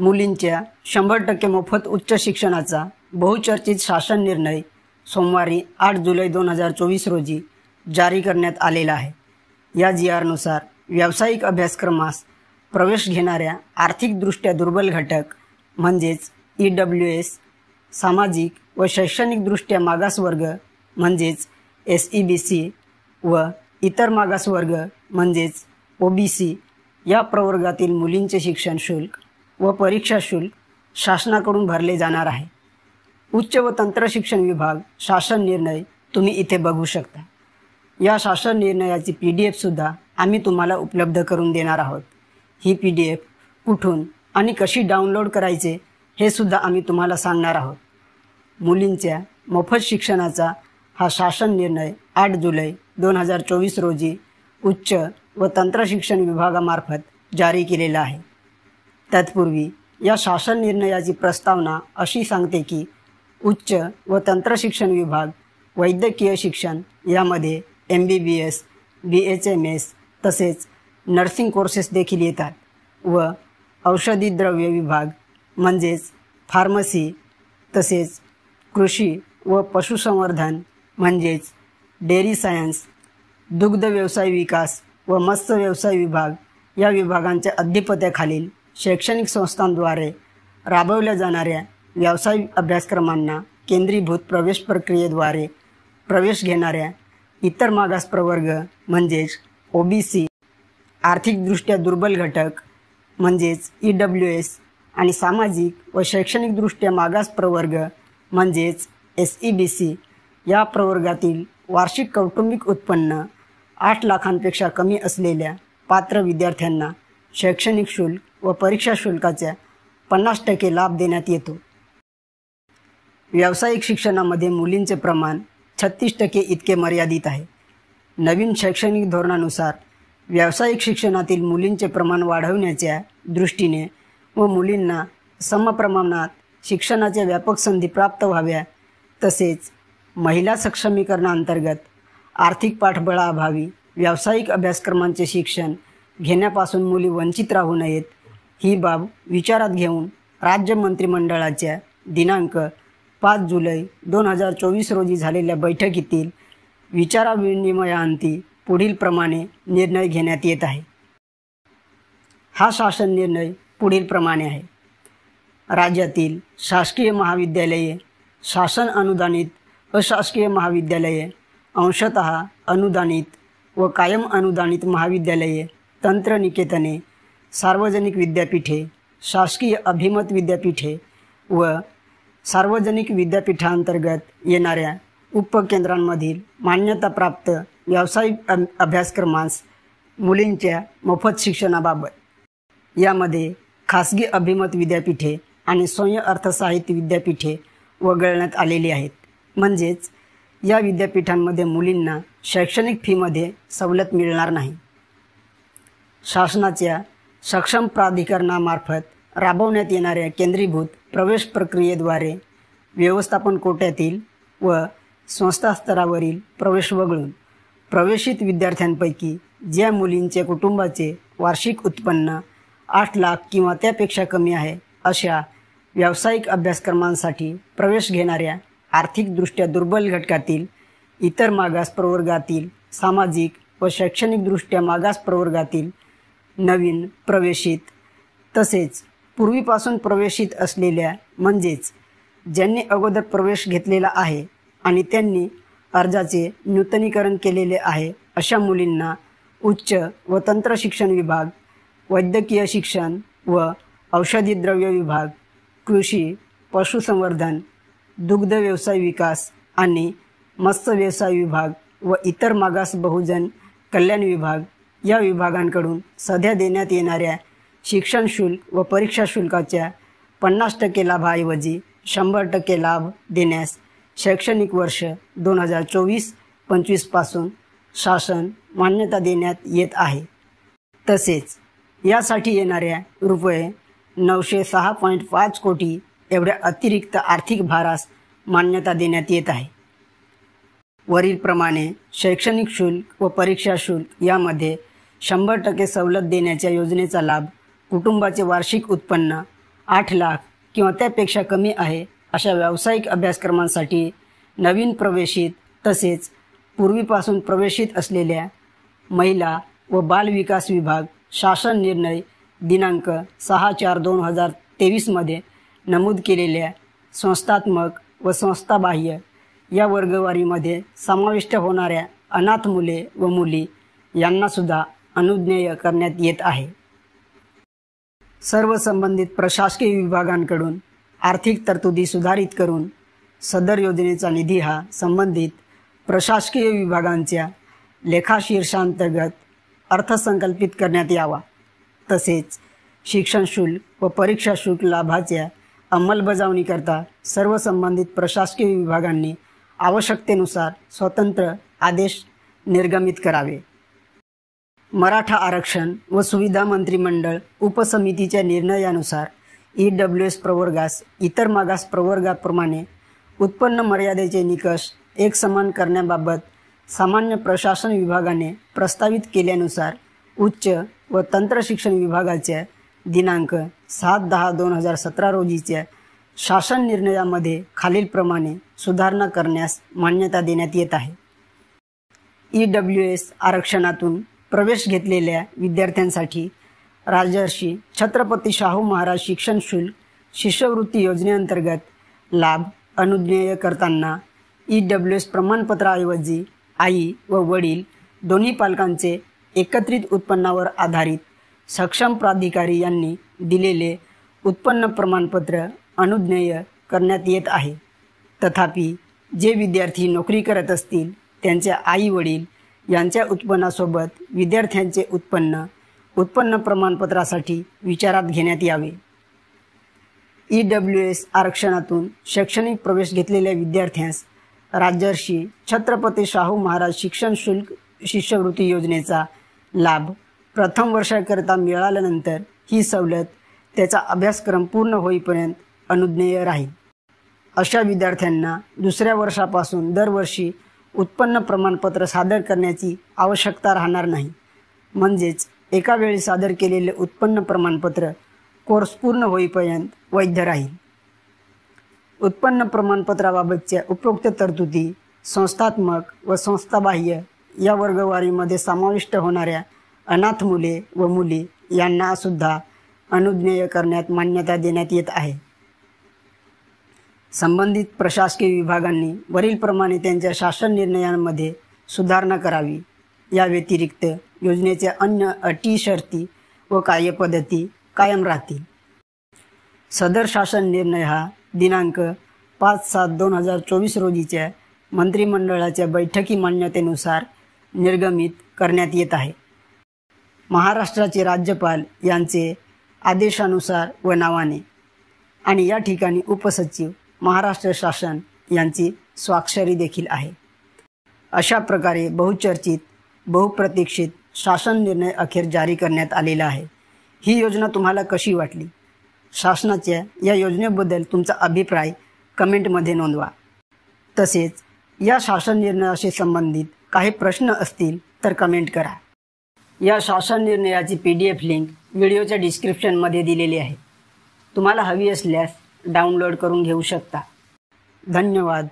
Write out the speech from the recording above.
मुलींच्या 100% मोफत उच्च शिक्षणाचा बहुचर्चित शासन निर्णय सोमवारी 8 जुलै 2024 रोजी जारी करण्यात आलेला आहे। या जीआरनुसार व्यावसायिक अभ्यासक्रमास प्रवेश घेणाऱ्या आर्थिकदृष्ट्या दुर्बल घटक म्हणजेच EWS, सामाजिक व शैक्षणिकदृष्ट्या मागास वर्ग म्हणजेच SEBC व इतर मागास वर्ग म्हणजेच OBC या प्रवर्गातील मुलींचे शिक्षण शुल्क व परीक्षा शुल्क शासनाकडून भरले जाणार आहे। उच्च व तंत्र शिक्षण विभाग शासन निर्णय तुम्ही इथे बघू शकता। या शासन निर्णयाची PDF सुद्धा आम्ही तुम्हाला उपलब्ध करून देणार आहोत। ही PDF कुठून आणि कशी डाउनलोड करायचे हे सुद्धा आम्ही तुम्हाला सांगणार आहोत। मुलींच्या मोफत शिक्षणाचा हा शासन निर्णय 8 जुलै 2024 रोजी उच्च व तंत्र शिक्षण विभागामार्फत जारी केलेला आहे। तत्पूर्वी या शासन निर्णयाची प्रस्तावना अशी सांगते की उच्च व तंत्र शिक्षण विभाग वैद्यकीय शिक्षण यामध्ये MBBS, BHMS तसेच नर्सिंग कोर्सेस देखील येतात व औषधी द्रव्य विभाग म्हणजेच फार्मसी तसेच कृषी व पशुसंवर्धन म्हणजेच डेअरी सायन्स, दुग्ध व्यवसाय विकास व मत्स्य व्यवसाय विभाग या विभागांच्या अधिपत्याखालील शैक्षणिक संस्थांद्वारे राबवल्या जाणाऱ्या व्यावसायिक अभ्यासक्रमांना केंद्रीभूत प्रवेश प्रक्रियेद्वारे प्रवेश घेणाऱ्या इतर मागास प्रवर्ग म्हणजेच OBC, आर्थिकदृष्ट्या दुर्बल घटक म्हणजेच EWS आणि सामाजिक व शैक्षणिकदृष्ट्या मागास प्रवर्ग म्हणजेच SEBC या प्रवर्गातील वार्षिक कौटुंबिक उत्पन्न 8 लाखांपेक्षा कमी असलेल्या पात्र विद्यार्थ्यांना शैक्षणिक शुल्क व परीक्षा शुल्काच्या 50% लाभ देण्यात येतो। व्यावसायिक शिक्षणामध्ये मुलींचे प्रमाण 36% इतके मर्यादित आहे। नवीन शैक्षणिक धोरणानुसार व्यावसायिक शिक्षणातील मुलींचे प्रमाण वाढवण्याच्या दृष्टीने व मुलींना समप्रमाणात शिक्षणाच्या व्यापक संधी प्राप्त व्हाव्या तसेच महिला सक्षमीकरणांतर्गत आर्थिक पाठबळाअभावी व्यावसायिक अभ्यासक्रमांचे शिक्षण घेण्यापासून मुली वंचित राहू नयेत ही बाब विचारात घेऊन राज्य मंत्रिमंडळाच्या दिनांक 5 जुलै 2024 रोजी झालेल्या बैठकीतील विचारविनिमयाअंती पुढील प्रमाणे निर्णय घेण्यात येत आहे। हा शासन निर्णय पुढील प्रमाणे आहे। राज्यातील शासकीय महाविद्यालये, शासन अनुदानित अशासकीय महाविद्यालये, अंशतः अनुदानित व कायम अनुदानित महाविद्यालये, तंत्रनिकेतने, सार्वजनिक विद्यापीठे, शासकीय अभिमत विद्यापीठे व सार्वजनिक विद्यापीठांतर्गत येणाऱ्या उपकेंद्रांमधील मान्यताप्राप्त व्यावसायिक अभ्यासक्रमांस मुलींच्या मोफत शिक्षणाबाबत यामध्ये खासगी अभिमत विद्यापीठे आणि स्वयं अर्थसहाय्यित विद्यापीठे वगळण्यात आलेली आहेत। म्हणजेच या विद्यापीठांमध्ये मुलींना शैक्षणिक फीमध्ये सवलत मिळणार नाही। शासनाच्या सक्षम प्राधिकरणामार्फत राबवण्यात येणाऱ्या केंद्रीभूत प्रवेश प्रक्रियेद्वारे व्यवस्थापन कोट्यातील व संस्था स्तरावरील प्रवेश वगळून प्रवेशित विद्यार्थ्यांपैकी ज्या मुलींचे कुटुंबाचे वार्षिक उत्पन्न 8 लाख किंवा त्यापेक्षा कमी आहे अशा व्यावसायिक अभ्यासक्रमांसाठी प्रवेश घेणाऱ्या आर्थिकदृष्ट्या दुर्बल घटकातील इतर मागास प्रवर्गातील सामाजिक व शैक्षणिकदृष्ट्या मागास प्रवर्गातील नवीन प्रवेशित तसेच पूर्वीपासून प्रवेशित असलेल्या म्हणजेच ज्यांनी अगोदर प्रवेश घेतलेला आहे आणि त्यांनी अर्जाचे नूतनीकरण केलेले आहे अशा मुलींना उच्च व तंत्र शिक्षण विभाग, वैद्यकीय शिक्षण व औषधी द्रव्य विभाग, कृषी, पशुसंवर्धन, दुग्ध व्यवसाय विकास आणि मत्स्य व्यवसाय विभाग व इतर मागास बहुजन कल्याण विभाग या विभागांकडून सध्या देण्यात येणाऱ्या शिक्षण शुल्क व परीक्षा शुल्काच्या 50% लाभाऐवजी 100% लाभ देण्यास शैक्षणिक वर्ष 2024-25 पासून शासन मान्यता देण्यात येत आहे। तसेच यासाठी येणाऱ्या रुपये 906.5 कोटी एवढ्या अतिरिक्त आर्थिक भारास मान्यता देण्यात येत आहे। वरीलप्रमाणे शैक्षणिक शुल्क व परीक्षा शुल्क यामध्ये 100% सवलत देण्याच्या योजनेचा लाभ कुटुंबाचे वार्षिक उत्पन्न 8 लाख किंवा त्यापेक्षा कमी आहे अशा व्यावसायिक अभ्यासक्रमांसाठी नवीन प्रवेशित तसेच पूर्वीपासून प्रवेशित असलेल्या महिला व बालविकास विभाग शासन निर्णय दिनांक 6/4/2023 मध्ये नमूद केलेल्या संस्थात्मक व संस्थाबाह्य या वर्गवारीमध्ये समाविष्ट होणाऱ्या अनाथ मुले व मुली यांनासुद्धा अनुज्ञेय करण्यात येत आहे. सर्व संबंधित प्रशासकीय विभागांकडून आर्थिक तरतुदी सुधारित करून सदर योजनेचा निधी हा संबंधित प्रशासकीय विभागांच्या लेखाशीर्षांतर्गत अर्थसंकल्पित करण्यात यावा. तसेच शिक्षण शुल्क व परीक्षा शुल्क लाभाच्या अंमलबजावणीकरता सर्व संबंधित प्रशासकीय विभागांनी आवश्यकतेनुसार स्वतंत्र आदेश निर्गमित करावे. मराठा आरक्षण व सुविधा मंत्रिमंडळ उपसमितीच्या निर्णयानुसार EWS प्रवर्गास इतर मागास प्रवर्गाप्रमाणे उत्पन्न मर्यादेचे निकष एकसमान करण्याबाबत सामान्य प्रशासन विभागाने प्रस्तावित केल्यानुसार उच्च व तंत्रशिक्षण विभागाच्या दिनांक 7/10/2017 रोजीच्या शासन निर्णयामध्ये खालीलप्रमाणे सुधारणा करण्यास मान्यता देण्यात येत आहे. EWS आरक्षणातून प्रवेश घेतलेल्या विद्यार्थ्यांसाठी राजर्षी छत्रपती शाहू महाराज शिक्षण शुल्क शिष्यवृत्ती योजनेअंतर्गत लाभ अनुज्ञेय करताना EWS प्रमाणपत्राऐवजी आई व वडील दोन्ही पालकांचे एकत्रित उत्पन्नावर आधारित सक्षम प्राधिकारी यांनी दिलेले उत्पन्न प्रमाणपत्र अनुज्ञेय करण्यात येत आहे. तथापि जे विद्यार्थी नोकरी करत असतील त्यांच्या आई वडील यांच्या उत्पन्नासोबत विद्यार्थ्यांचे उत्पन्न प्रमाणपत्रासाठी विचारात घेण्यात यावे. EWS आरक्षणातून शैक्षणिक प्रवेश घेतलेल्या विद्यार्थ्यांस राजर्षी छत्रपती शाहू महाराज शिक्षण शुल्क शिष्यवृत्ती योजनेचा लाभ प्रथम वर्षाकरिता मिळाल्यानंतर ही सवलत त्याचा अभ्यासक्रम पूर्ण होईपर्यंत अनुज्ञेय राहील. अशा विद्यार्थ्यांना दुसऱ्या वर्षापासून दरवर्षी उत्पन्न प्रमाणपत्र सादर करण्याची आवश्यकता राहणार नाही. म्हणजेच एका वेळी सादर केलेले उत्पन्न प्रमाणपत्र कोर्स पूर्ण होईपर्यंत वैध राहील. उत्पन्न प्रमाणपत्राबाबतच्या उपरोक्त तरतुदी संस्थात्मक व संस्थाबाह्य या वर्गवारीमध्ये समाविष्ट होणाऱ्या अनाथ मुले व मुली यांना सुद्धा अनुज्ञेय करण्यात मान्यता देण्यात येत आहे. संबंधित प्रशासकीय विभागांनी वरीलप्रमाणे त्यांच्या शासन निर्णयांमध्ये सुधारणा करावी. या व्यतिरिक्त योजनेच्या अन्य अटी शर्ती व कार्यपद्धती कायम राहतील. सदर शासन निर्णय हा दिनांक 5/7/2024 रोजीच्या मंत्रिमंडळाच्या बैठकी मान्यतेनुसार निर्गमित करण्यात येत आहे. महाराष्ट्राचे राज्यपाल यांचे आदेशानुसार व नावाने आणि या ठिकाणी उपसचिव महाराष्ट्र शासन यांची स्वाक्षरी देखील आहे. अशा प्रकारे बहुचर्चित बहुप्रतीक्षित शासन निर्णय अखेर जारी करण्यात आलेला आहे. ही योजना तुम्हाला कशी वाटली? शासनाच्या या योजनेबद्दल तुमचा अभिप्राय कमेंटमध्ये नोंदवा. तसेच या शासन निर्णयाशी संबंधित काही प्रश्न असतील तर कमेंट करा. या शासन निर्णयाची PDF लिंक व्हिडिओच्या डिस्क्रिप्शनमध्ये दिलेली आहे. तुम्हाला हवी असल्यास डाउनलोड करून घेऊ शकता. धन्यवाद.